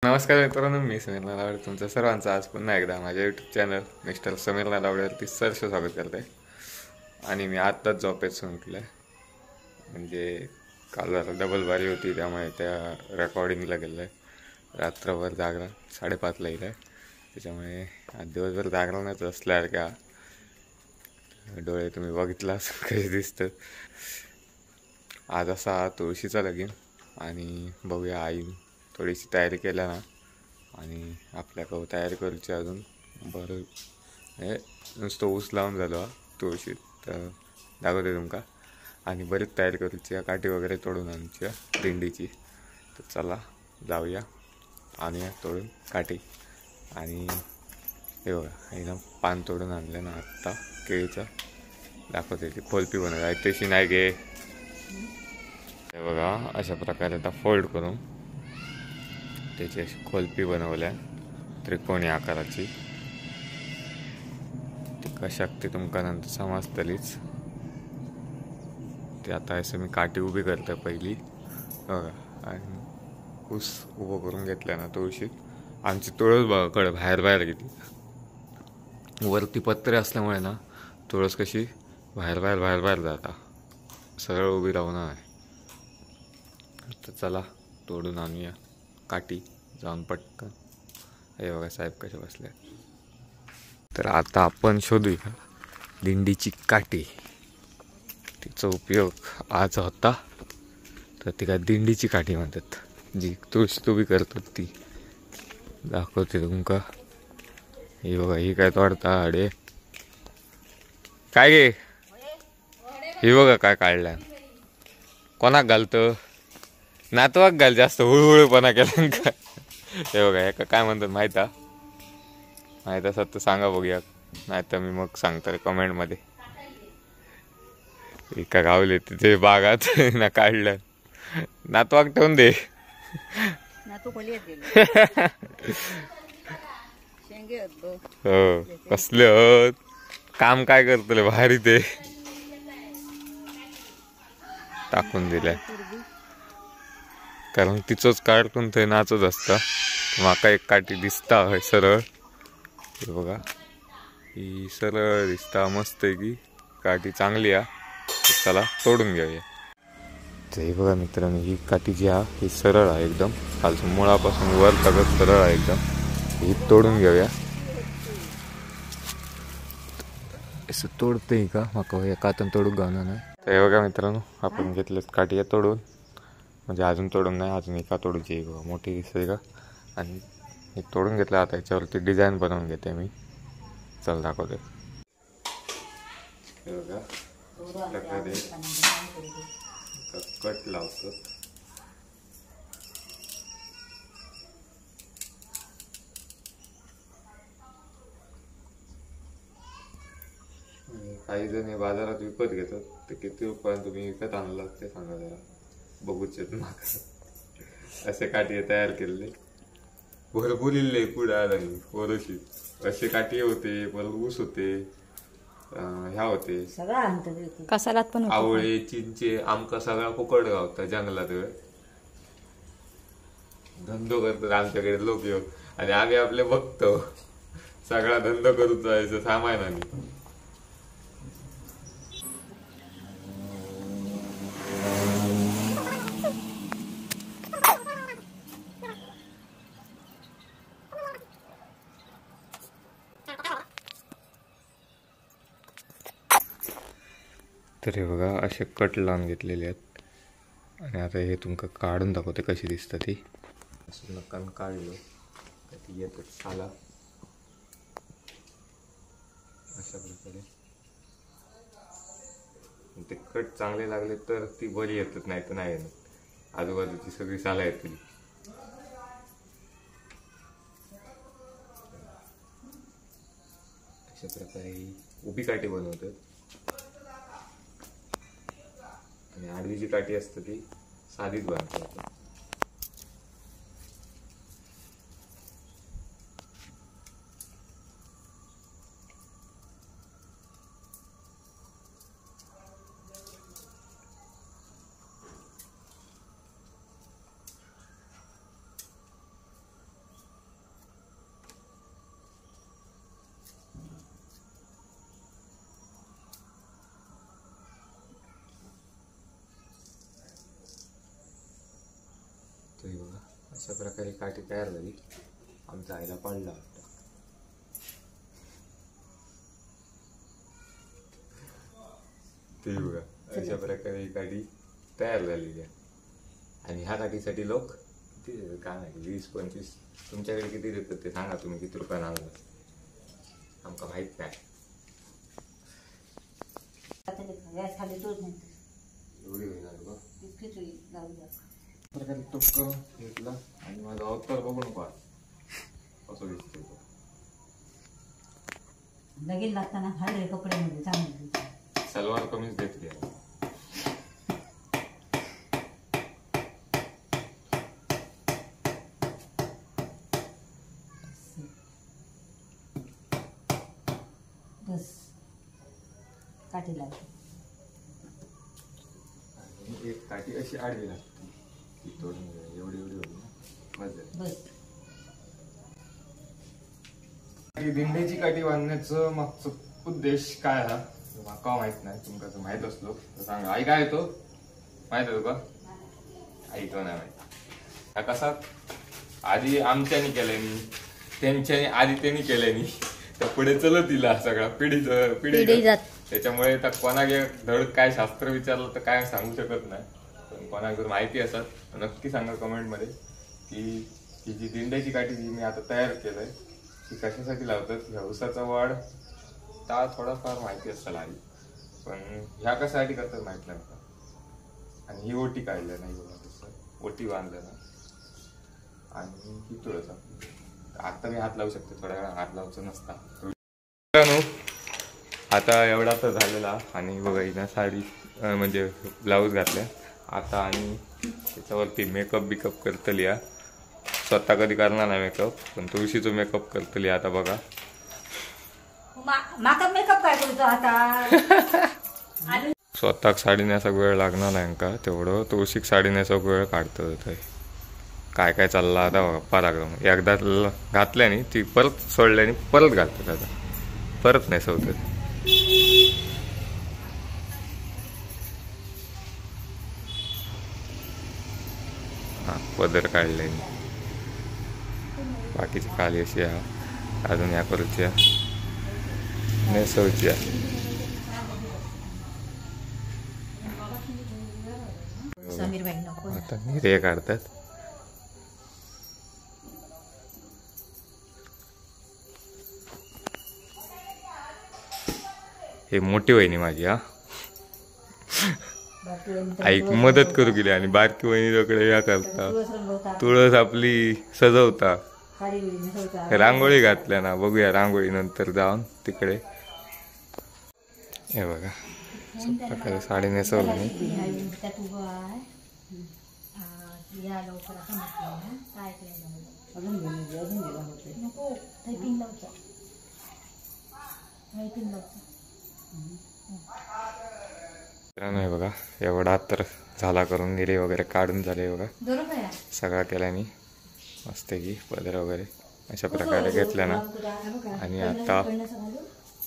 नमस्कार मित्रांनो, मी समीर नालावडे तुमचं सर्वांचं आज पुन्हा एकदा माझ्या यूट्यूब चॅनल मिस्टर समीर नालावडेवरती सहर्ष स्वागत करते. आणि मी आत्ताच झोपेतून उठलो आहे. म्हणजे काल जरा डबल बारी होती त्यामुळे त्या रेकॉर्डिंगला गेलो आहे. रात्रभर जागरण 5:30ला येईल आहे. त्याच्यामुळे आज दिवसभर जागरणच असल्यासारख्या डोळे तुम्ही बघितलाच कसे दिसतं. आज असा तुळशीचा लगीन आणि बघूया आई थोडीशी तयारी केल्या ना आणि आपल्याकडं तयारी करूची अजून बरं हे नुसतं ऊस लावून झालो तुळशी तर दाखवते तुमका. आणि बरीच तयारी करूची काठी वगैरे तोडून आमच्या दिंडीची. तर चला जाऊया आणूया तोडून काठी. आणि हे बघा एकदम पान तोडून आणलं ना आत्ता केळीचं दाखवते ती कोलपी बनवत आहे तशी नाही गे. हे बघा अशा प्रकारे आता फोल्ड करून त्याची अशी कोलपी बनवल्या त्रिकोणी आकाराची. ती कशाक ती तुमका नंतर समजतलीच. ते आता असं मी काठी उभी करतो पहिली बघा आणि ऊस उभं करून घेतल्या ना तुळशीत. आमची तुळस बघा कडे बाहेर बाहेर गेली. वरती पत्रे असल्यामुळे ना तुळस कशी बाहेर बाहेर बाहेर बाहेर जाता सरळ उभी राहणार आहे. तर चला तोडून आणूया काठी जाऊन पटकन. हे बघा साहेब कसे बसले. तर आता आपण शोधूया दिंडीची काठी. तिचा उपयोग आज होता तर ती काय दिंडीची काठी म्हणतात जी तुळशी उभी करतात ती दाखवते तुमका. हे बघा ही काय तोडता अडे काय गे. हे बघा काय काढल्या कोणाक घालतं नातवाक घाल जास्त हुळहुळपणा केला का. हे बघा एका काय म्हणतात माहीत असत तर सांगा बघूया नाही तर मी मग सांगतो कमेंटमध्ये. एका गावले तिथे बागात ना काढलं नातवाक ठेवून दे. हो कसले काम काय करतले भारी ते टाकून दिल्या. कारण तिचंच काढून ते नाचत असता. माका एक काठी दिसता हय सरळ. हे बघा ही सरळ दिसता मस्त आहे की काठी चांगली आहे. चला तोडून घेऊया. तर हे बघा मित्रांनो ही काठी जी आहे ही सरळ आहे एकदम खालसून मुळापासून वर सगळं सरळ आहे एकदम. ही तोडून घेऊया. असं तोडते का माका एका हातानं तोडून घालणार नाही. तर हे बघा मित्रांनो आपण घेतलं काठी आहे तोडून. म्हणजे अजून तोडून नाही अजून एका तोडूची मोठी दिसते का. आणि हे तोडून घेतलं आता याच्यावरती डिझाईन बनवून घेते मी. चल दाखवते. हे बघा कट लावतो. काही जण हे बाजारात विकत घेतात ते किती रुपयाला तुम्ही विकत आणलात ते सांगा जरा बघूच येत माका. असे काठी तयार केलेले भरपूर इल्ले पुढे आला वरशी असे काठी होते परत ऊस होते ह्या होते कसालात पण आवळे चिंचे आमका सगळा फुकट गावता जंगलात. धंदो करतात आमच्याकडे लोक येऊ आणि आम्ही आपले बघतो सगळा धंदो करूच जायचं सामान. आणि तर हे बघा असे कट लावून घेतलेले आहेत. आणि आता हे तुमका काढून दाखवते कशी दिसतं ती. असं नकान काढलं तर ती येतच साला अशा प्रकारे. ते कट चांगले लागले तर ती बरी येतात नाही तर नाही येणार. आजूबाजूची सगळी साला येतील. अशा प्रकारे उभी काठी बनवतात. आणि आडवी जी काठी असते ती साधीच बनवतात. मस्त आहे बघा. अशा प्रकारे काठी तयार झाली. आमच्या आईला पडला वाटतं. ते बघा अशा प्रकारे ही काठी तयार झालेली आहे. आणि ह्या काठीसाठी लोक किती काय नाही 20-25 तुमच्याकडे किती देतात ते सांगा. तुम्ही किती रुपयाला आणलं आमका माहित नाही. एवढी होईल बघ प्रकारे टोप करून घेतला. आणि माझा अवतार बघू नको असं दिसतोय. लगीन लागताना हळदे कपड्यामध्ये चांगले सलवार कमीच घेतली. बस काठी लागते. आणि एक काठी अशी आडवी लागते. ती तोडून एवढी एवढी होती ना बस झाली. बस दिंडीची काठी बांधण्याचं मागचं उद्देश काय हा माका माहित नाही. तुमका जर माहित असलो तर सांगा. आई काय येतो माहित आहे का? आई तो नाही माहित. हा कसा आधी आमच्यानी केलंय मी त्यांच्यानी आधी त्यांनी केलंय मी तर पुढे चलत दिला सगळा पिढी त्याच्यामुळे तर कोणागे धड काय शास्त्र विचारलं तर काय सांगू शकत नाही. पण कोणाला जर माहिती असत नक्की सांगा कमेंट मध्ये की जी दिंड्याची काठी जी मी आता तयार केलंय ती कशासाठी लावतात. ह्या उसाचा वाढ त्या थोडाफार माहिती असेल आई. पण ह्या कशासाठी करतात माहित नाही मला. आणि ही ओटी काढल्या नाही बघा तसं ओटी बांधल्या ना. आणि ही तुळस आपली आता मी हात लावू शकते. थोड्या वेळा हात लावचं नसता. आता एवढा तर झालेला. आणि बघा हिनं साडी म्हणजे ब्लाऊज घातल्या आता. आणि त्याच्यावरती मेकअप बिकअप करतली या. स्वतः कधी करणार नाही मेकअप पण तुळशीचं मेकअप करतली आता बघा. माका मेकअप काय करतो आता. स्वतः साडी नेसाक वेळ लागणार नाही का तेवढं तुळशीक साडी नेसाक वेळ काढतं काय काय चाललं आता बघा. पराक्रम एकदा घातल्याने ती परत सोडल्याने परत घालतात. आता परत नेसवतात. हा पदर काढल्याने बाकीची खाली अशी अजून या करूची नेसवची. आता निर्या काढतात. हे मोठी वहिनी माझी हा आई मदत करू गेली. आणि बारकी वहिनीकडे या करता तुळस आपली सजवता. रांगोळी घातल्या ना बघूया रांगोळी नंतर जाऊन तिकडे. हे बघा प्रकारे साडी नेसवली मी. नाही बघा एवढा तर झाला करून निरे वगैरे काढून झाले बघा. सगळा केला मी मस्त की पदर वगैरे अशा प्रकारे घेतल्या ना. आणि आता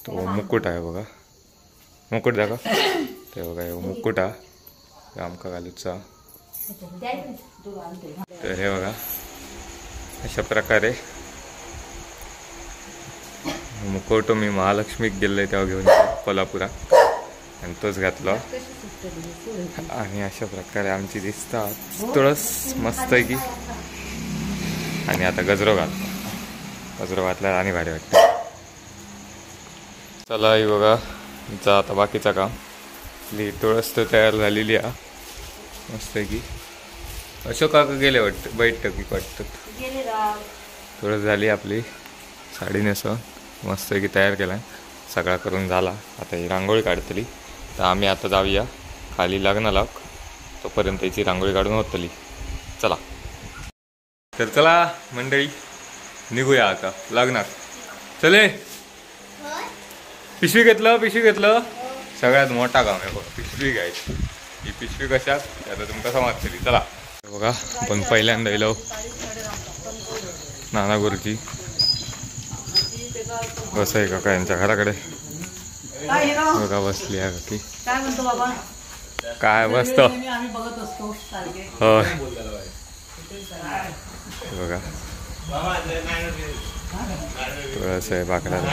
तो मुकुट आहे बघा. मुकुट दाखव ते बघा मुकुट आहे आमका घालूचा. तर हे बघा अशा प्रकारे मुकुट मी महालक्ष्मीक गेलोय तेव्हा घेऊन कोल्हापुरात आणि तोच घातला. आणि अशा प्रकारे आमची दिसतात तुळस मस्त आहे की. आणि आता गजरो घालतो. गजरो घातला आणि भारी वाटतं. चला ही बघा जा आता बाकीचं काम. तुळस तर तयार झालेली आहे मस्त आहे की. अशोक काका गेले वाटतं बैठकी वाटतं. तुळस झाली आपली साडी नेसवून मस्त आहे की तयार केला. सगळा करून झाला. आता ही रांगोळी काढतली तर आम्ही आता जाऊया खाली लग्नाला. तोपर्यंत याची रांगोळी काढून होतली. चला तर चला मंडळी निघूया आता लग्नात. चले पिशवी घेतलं. सगळ्यात मोठा काम आहे बघा पिशवी घ्यायची. ही पिशवी कशात आता तुमका समजतली. चला बघा पण पहिल्यांदा येलो नाना गुरुजी कसं आहे काका यांच्या घराकडे बघा बसली आहे काकी. काय म्हणतो बाबा काय बसतो आम्ही बघत असतो. होय बघा थोडंसं आहे बाकडाला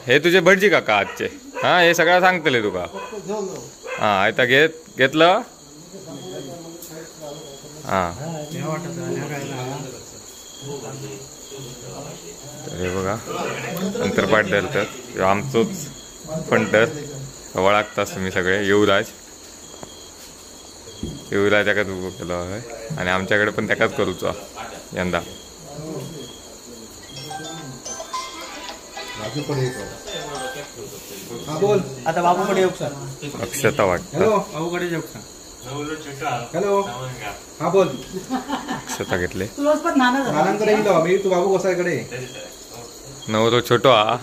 हे तुझे भटजी काका आजचे हा हे सगळं सांगतले तुका हा आता घेतलं हा तर हे बघा अंतरपाठ धरतात आमचोच फंटर वळखताच तुम्ही सगळे युवराज त्याकाच उभं केलं आहे आणि आमच्याकडे पण त्याकाच करूचा यंदा आता बाबूकडे येऊ सर अक्षता वाटतं बाबूकडे येऊ सर हॅलो हा बोल अक्षता घेतले नानांकडे गेलो मी तू बाबू कसाकडे नवरो छोटो हा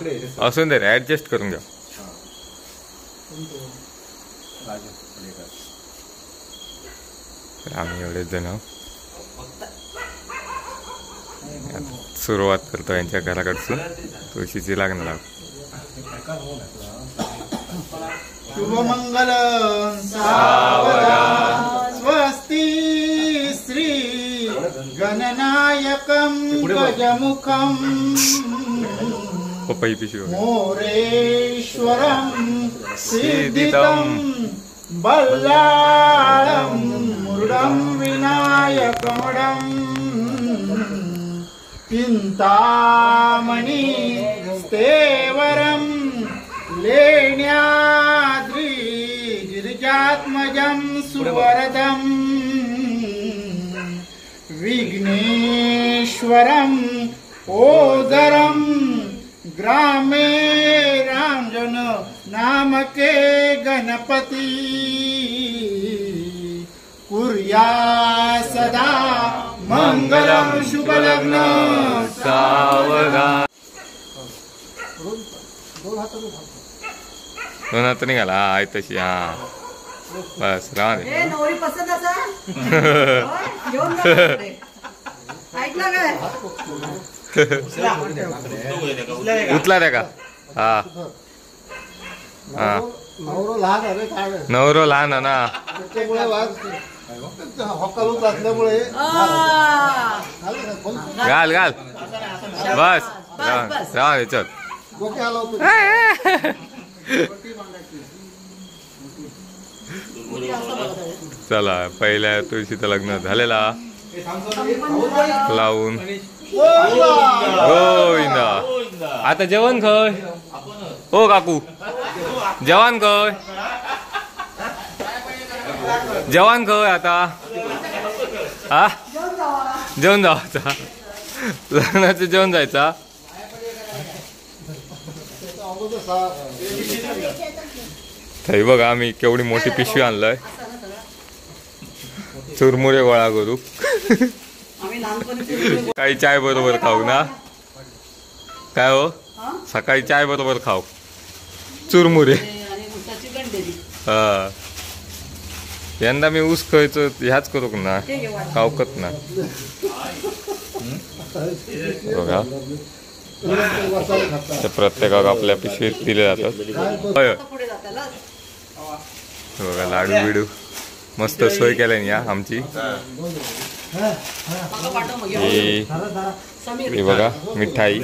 असून दे रे ऍडजस्ट करून घ्या आम्ही एवढेच जण सुरुवात करतो यांच्या घराकडसून तुळशीची लागणार शुभमंगल स्वस्ति श्री गणनायकं गजमुखं पपई पिशवी मोरेश्वरं सिद्धितं बल्लाळं मुरुडं विनायकमडं चिंतामणि स्तेवरं लेण्याद्रि गिरिजात्मजं सुवरदं विघ्नेश्वरं ओदरं ग्रामे रांजन नामके गणपति कुर्या सदा मंगलम शुभलग्न सावधान दोन हात निघाला आहे तशी हा बस राहा उतला त्या का हा हा नवरो लहान आहे ना घाल घाल बस राहा याच्यात चला पहिल्या तुळशीचं लग्न झालेला लावून गोविंदा आता जेवण खय हो काकू जेवण खय जेवण खय आता हा जेवण जायचा लग्नाचं जेवण जायचा थंय बघा आम्ही केवढी मोठी पिशवी आणलाय चुरमुरे गोळा करू काही चाय बरोबर खाऊ ना काय हो सकाळी चाय बरोबर खाऊ चुरमुरे हा यंदा मी ऊस खायचो ह्याच करू ना खाऊकत ना बघा प्रत्येकाला आपल्या पिशवीत दिले जातात बघा लाडू बिडू मस्त सोय केल्या या आमची हे बघा मिठाई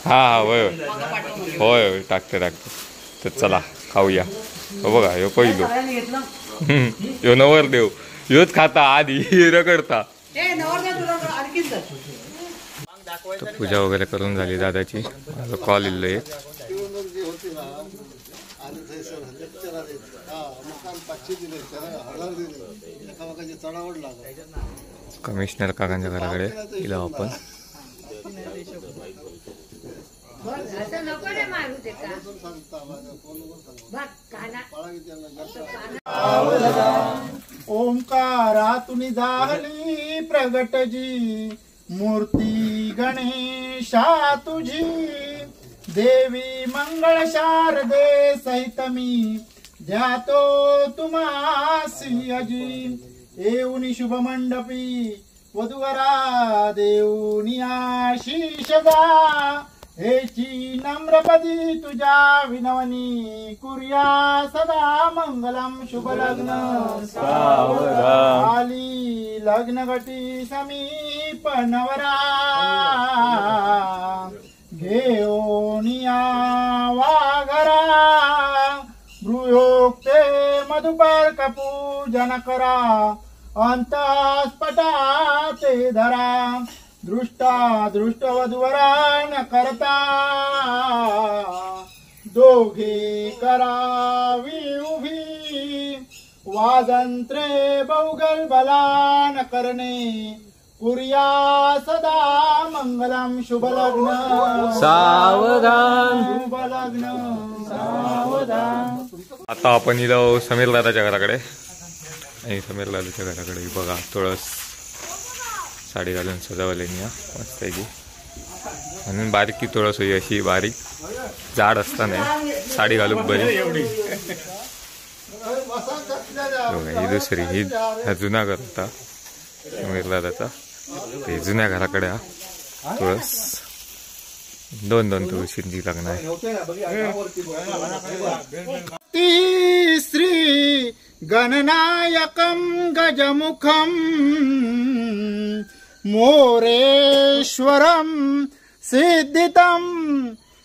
हा होय होय टाकते तर चला खाऊया हो बघा ह्यो पहिलो ह्यो नवर देव ह्योच खाता आधी रगडता पूजा वगैरे करून झाली दादाची कॉल इल्लो एक कमिशनर काकांच्या घराकडे गेलो आपण ओंकारातून झाली प्रगटजी मूर्ती गणेशा तुझी देवी मंगळ शारदे सहित मी ध्यातो तुम्हासी अजी येऊनी शुभ मंडपी वधुवरा देऊनी आशीष गा हेची नम्रपदी तुझ्या विनवनी कुर्या सदा मंगलम शुभ लग्न सावधान. आली लग्न गटी समीप नवरा घेऊनिया वाघरा गृहोक्ते मधुपर्क पूजन करा अंतस्पटाते धरा दृष्टा दृष्ट वधूवरा न करता दोघे करावी उभी वाजंत्रे बहुगल बलान करणे कुर्या सदा मंगलम शुभ लग्न सावधान. शुभ लग्न सावधान. आता आपण इलो समीर दादाच्या घराकडे आणि समीर दादाच्या घराकडे बघा तुळस साडी घालून सजावलेली मस्त आहे की. म्हणून बारीक तुळस होई अशी बारीक जाड असताना साडी घालूक बरी. बघा ही दुसरी ही हा जुना घर होता समीर दादाचा. ते जुन्या घराकडे हा तुळस दोन तुळशींची लग्न आहे. श्री गणनायकं गजमुखं मोरेश्वरं सिद्धितं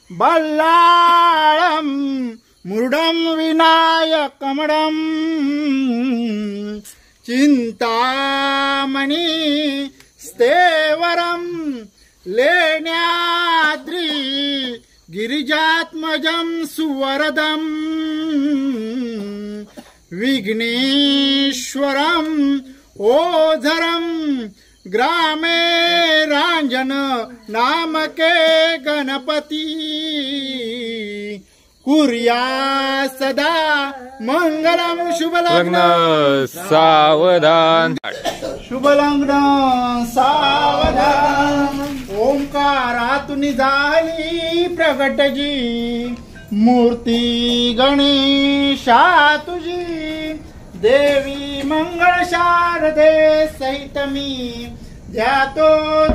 बल्लाळं मुरुडं विनायकमडं चिंतामणि स्तेवरं लेण्याद्रि गिरिजात्मजं सुवरदं विघ्नेश्वरं ओझरं ग्रामे रांजन नामके गणपती कुर्या सदा मंगलम शुभ लग्न लग्न सावधान. शुभ लग्न सावधान. ओंकारातून झाली प्रगट जी मूर्ती गणेशा तुझी देवी मंगळ शारदे सहित मी ध्यातो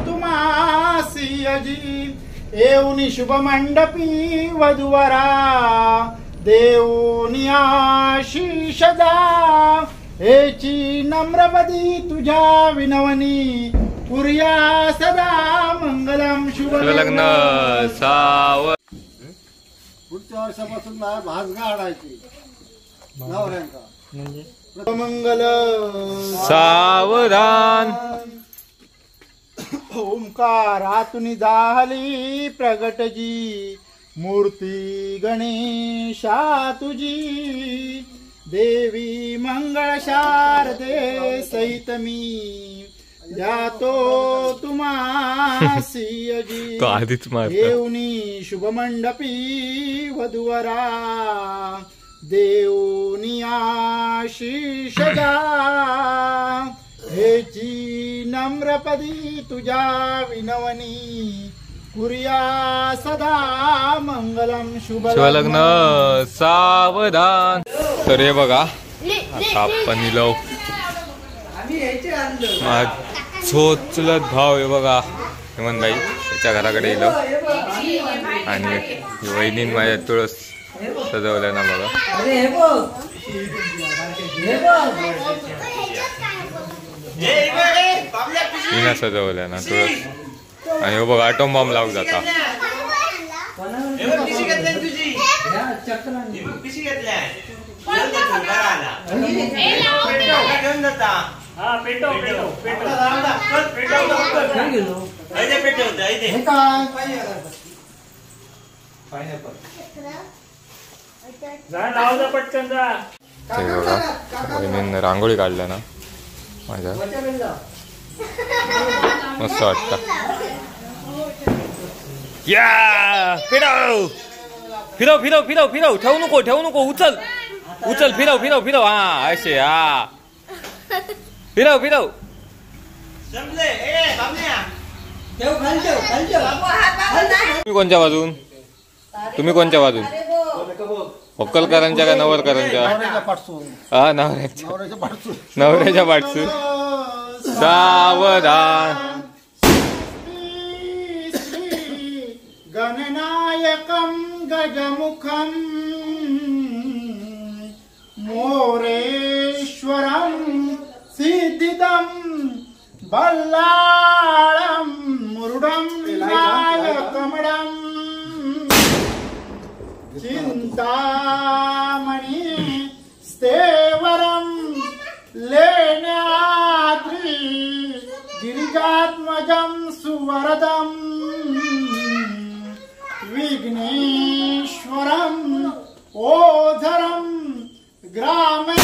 तुमासी अजी येऊनी शुभ मंडपी वधूवरा देऊनी आशीष दा हेची नम्रपदी तुझ्या विनवनी कुर्या सदा मंगलम शुभ लग्न साव. पुढच्या वर्षापासून भास गाडायची नवऱ्यांका मंगल सावधान. ओंकारातून झाली प्रगट जी मूर्ती गणेशा तुझी देवी मंगळ शारदे सहित मी जातो तुमासी अजी तो आधीच मारतो. येऊनी शुभ मंडपी वधूवरा देऊनी आशीष दा हेची नम्रपदी तुझ्या विनवनी कुर्या सदा मंगलम शुभ लग्न सावधान. तर हे बघा आता आपण इलो चोचलत भाव हे बघा हेमंतबाई त्याच्या घराकडे इलो आणि वहिनीन माझ्या तुळस सजवल्या ना बघा. तिनं सजवल्या ना तुळस आणि हे बघा अटोम बॉम्ब लावू जाता. ते बघा वहिनीनं रांगोळी काढल्या ना माझ्या मस्त वाटतं. या फिरव फिरव फिरव फिरव फिरव ठेवू नको उचल उचल फिरव हा असे हा फिरव तुम्ही कोणच्या बाजून होक्कलकरांच्या का नवरकरांच्या? हा नवऱ्याच्या पाठसून सावधान. गणना विनायकं गजमुखं मोरेश्वरं सिद्धिदं बल्लाळं मुरुडं विनायकमडं चिंतामणि स्तेवरं लेण्याद्रि गिरिजात्मजं सुवरदं विघ्नेश्वरं ओझरं ग्रामे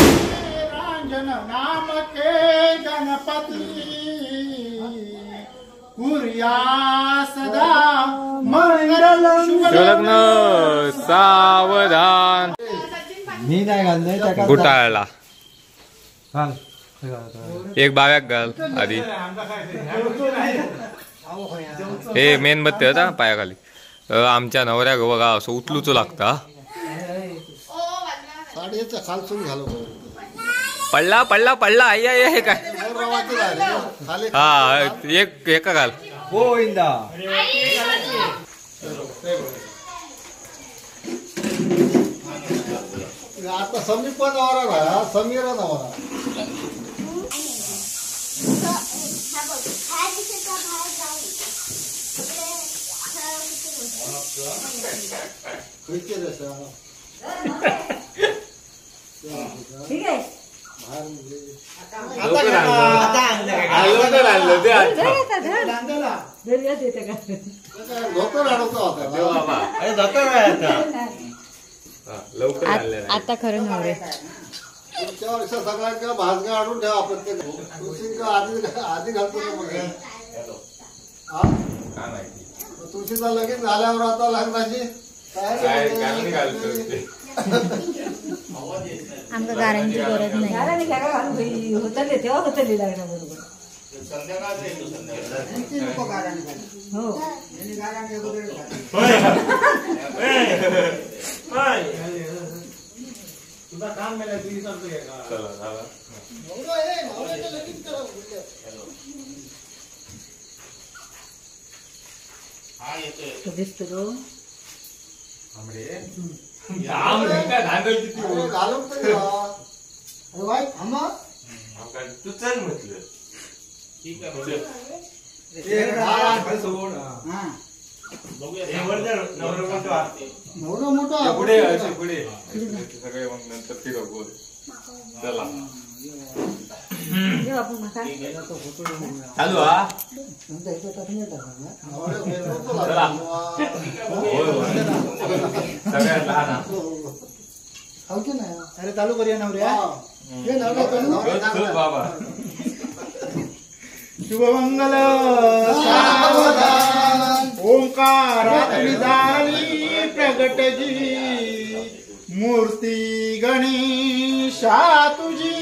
रांजन नामके गणपति कुर्या सदा मंगलं शिवलग्न सावधान. मी नाही घाललंय त्या घुटाळला एक बाव्याक घाल आधी. हे मेणबत्ती होता पायाखाली. आमच्या नवऱ्याक बघा असं उचलूच लागता. साडीचं खालसून घालू पडला पडला पडला. आई आई हे काय खाली हा एक एका घाल. गोविंदा आता समीर पण नवरा राहा समीर नवरा ठीक आहे. आता खरं नवरे पुढच्या वर्षी सगळ्यांना भाजगा आणून ठेवा प्रत्येक तुळशीला आधी घालतो ना मग तुळशीचा लगेच झाल्यावर आता लग्नाची आमका गारांची गरज नाही. घराने काय घालून होतले तेव्हा होतले लागण्याबरोबर. हो तुझा काम मिळालं तुझी सांगतो दिसतो तो घालून तरी तू चल म्हटलं ठीक आहे मोठा पुढे पुढे सगळे मग नंतर फिरव बोल. चला चालू हा. सगळ्यात लहान अरे चालू करूया नवऱ्या. बाबा. शुभमंगल सावधान ओंकारात निधानी प्रगट जी मूर्ती गणेशा तुझी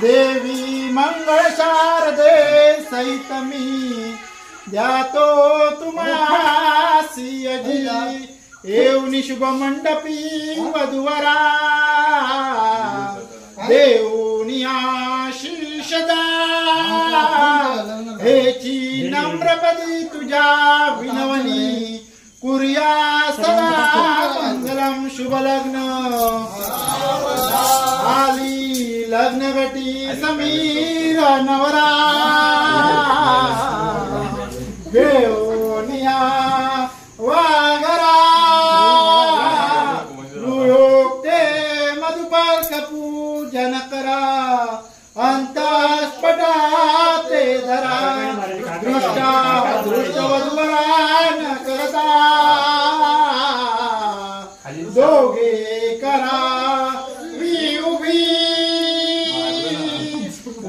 देवी मंगळ शारदे सहित मी द्यातो तुम्हासी अजी येऊनी शुभ मंडपी वधुवरा देऊनी आशीषदा हेची नम्रपदी तुझ्या विनवनी कुर्या सदा मंगलम शुभ लग्न आली लग्न गटी समीर नवरा देऊनिया वागरा रुयोक्ते मधुपर्क पूजन करा अंतस्पटाते धरा दृष्टा दृष्ट वधुवरान करता दोघे करा उभी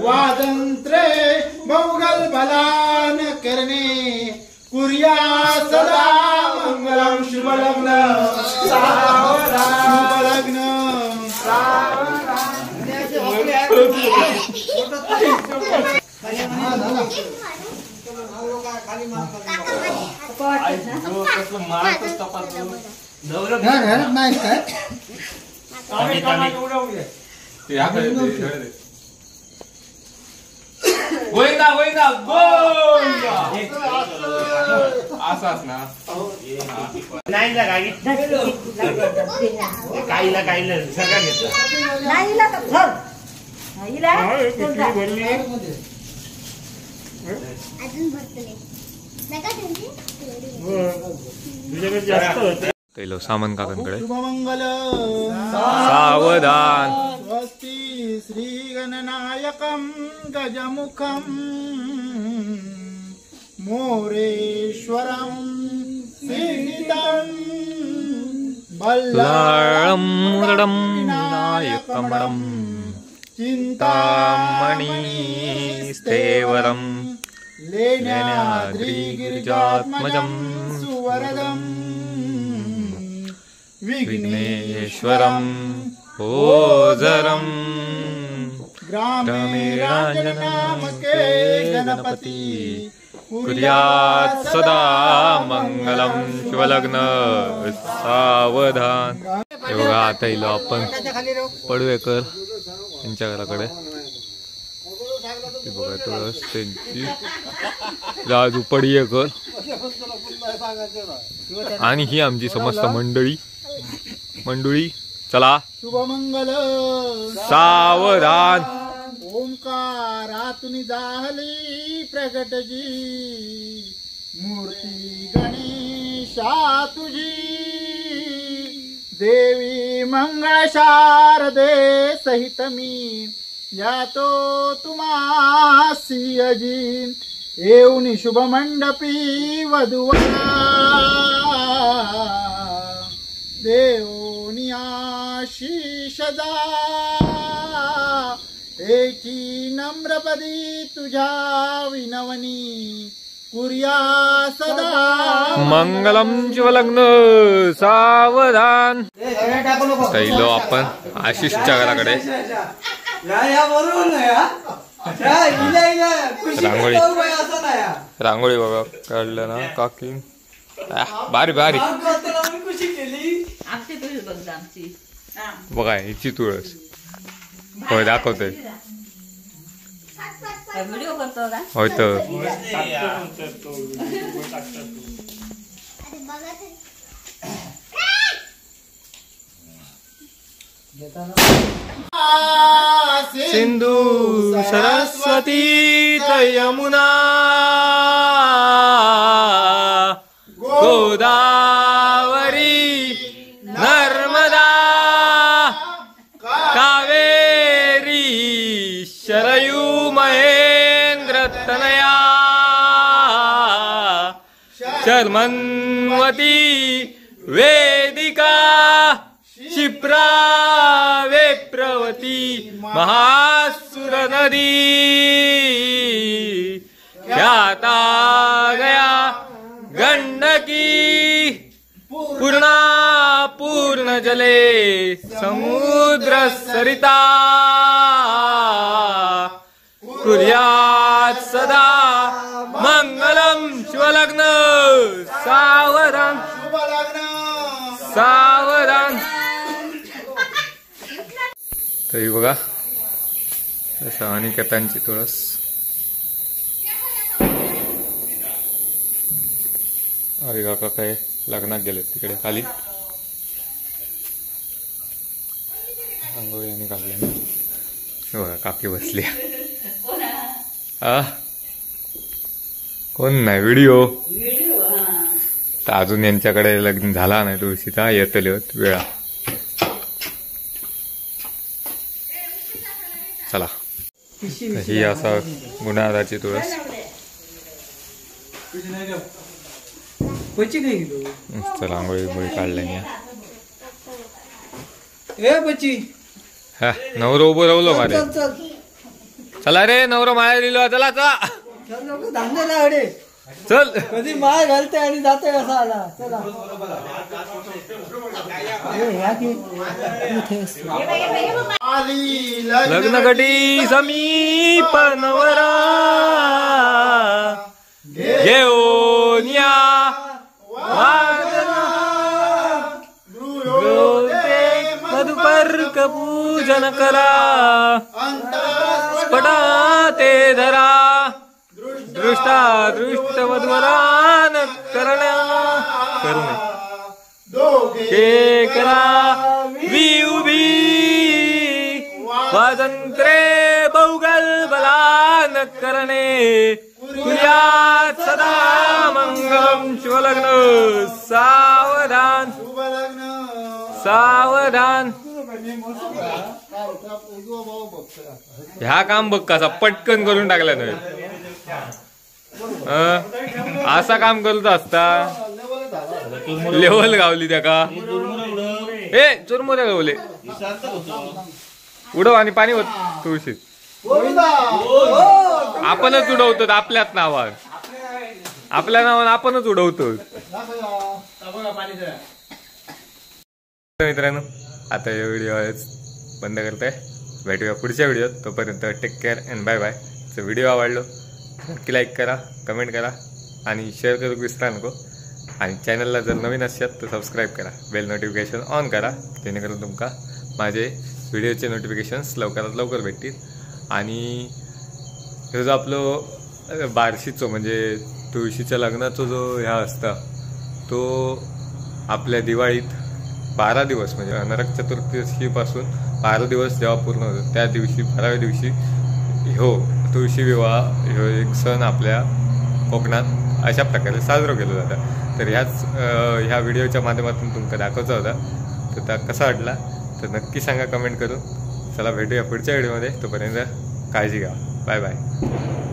वादंत्रे मौगल बलान करणे कुर्या सदा मंगलम शुभ लग्न सावधान शुभ लग्न नाही काय ते गोविंदा गोविंदा गोविंदा असाच ना नाही ना काहीला सगळं घेतलं तेलो सामान काकांकडे शुभमंगल सावधान स्वस्ति श्री गणनायकं गजमुखं मोरेश्वरं सिद्धिदं लाळं मुरडं नायकमडं चिंतामणि स्थेवरं लेण्याद्रिगिरिजात्मजं सुवरदं विघ्नेश्वरं ओझरं ग्रामे राजनामके गणपती कुर्यात् सदा मंगलम शिवलग्न सावधान. हे बघा आता इलो आपण पडवेकर यांच्या घराकडे. ते बघा तुळस त्यांची राजू पडवेकर आणि ही आमची समस्त मंडळी चला शुभमंगल सावधान. ओंकारातून जाहली प्रगटजी मूर्ती गणेशा तुझी देवी मंगळ शारदे सहित मी यातो तुम्हासी अजी येऊन शुभ मंडपी वधुवरा देवोनी आशीष जा एकी नम्रपदी तुझ्या विनवनी कुर्या सदा मंगलम शिवलग्न सावधान. पहिलो आपण आशिषच्या घराकडे. रांगोळी बघा काढलं ना काकी भारी भारी. बघा हिची तुळस होय दाखवतोय व्हिडिओ करतो का होय तर सिंधू सरस्वती यमुना गोदावरी नर्मदा कावेरी शरयू महेंद्र तनया शर्मन्वती वेदिका क्षिप्रा वेप्रवती महासुर नदी ख्याता गया गंडकी पूर्णा पूर्ण जले समुद्र सरिता कुर्यात् सदा मंगलम शिवलग्न सावधान सावधान. तरी बघा असं अनिकेतांची तुळस. अरे काका काय लग्नात गेले तिकडे खाली रांगोळी काढले ना. बघा काकी बसली. कोण नाही व्हिडिओ तर अजून यांच्याकडे लग्न झाला नाही तुळशीचा येतले होत वेळा. चला ही असा गुन्हादाची तुळस. मस्त रांगोळी बोळी काढल्याने हा नवरो उभं रावलो मारे. चला रे नवरो माया दिलो चला चल कधी माय घालते आणि जाते असा आला. चला लग्न कटी समीप नवरा घेऊन या मधुपर एक पूजन करा स्फटा ते धरा दृष्टा दृष्ट मधुरान करणे हे करा उभी स्वातंत्र्य बहुगल बलान करणे कुर्यात सदा मंगलम शिवलग्न सावधान सावधान. ह्या काम बघ कसा पटकन करून टाकला नाही. असा काम करत असता लेवल गावली त्या का ए चुरमुरे गावले उडव आणि पाणी होत तुळशीत आपणच उडवतो आपल्याच नावात आपल्या नावानं आपणच उडवतो. मित्रांनो आता या व्हिडिओ बंद करताय. भेटूया पुढच्या व्हिडिओत. तोपर्यंत take care and bye bye. जर व्हिडिओ आवडलो नक्की लाईक करा कमेंट करा आणि शेअर करू विसरा नको. आणि चॅनलला जर नवीन असाल तर सबस्क्राईब करा बेल नोटिफिकेशन ऑन करा जेणेकरून तुमका माझे व्हिडिओचे नोटिफिकेशन्स लवकरात लवकर भेटतील. आणि हे जो आपलं बारशीचो म्हणजे तुळशीच्या लग्नाचा जो ह्या असता तो आपल्या दिवाळीत 12 दिवस म्हणजे नरक चतुर्थीपासून 12 दिवस जेव्हा पूर्ण होतो त्या दिवशी 12व्या दिवशी तुळशी विवाह ह्यो एक सण आपल्या कोकणात अशा प्रकारे साजरा केला जातं. तर ह्या व्हिडिओच्या माध्यमातून तुमका दाखवायचा होता. तर त्या कसा वाटला तर नक्की सांगा कमेंट करून. चला भेटूया पुढच्या व्हिडिओमध्ये. तोपर्यंत काळजी घ्या. Bye bye.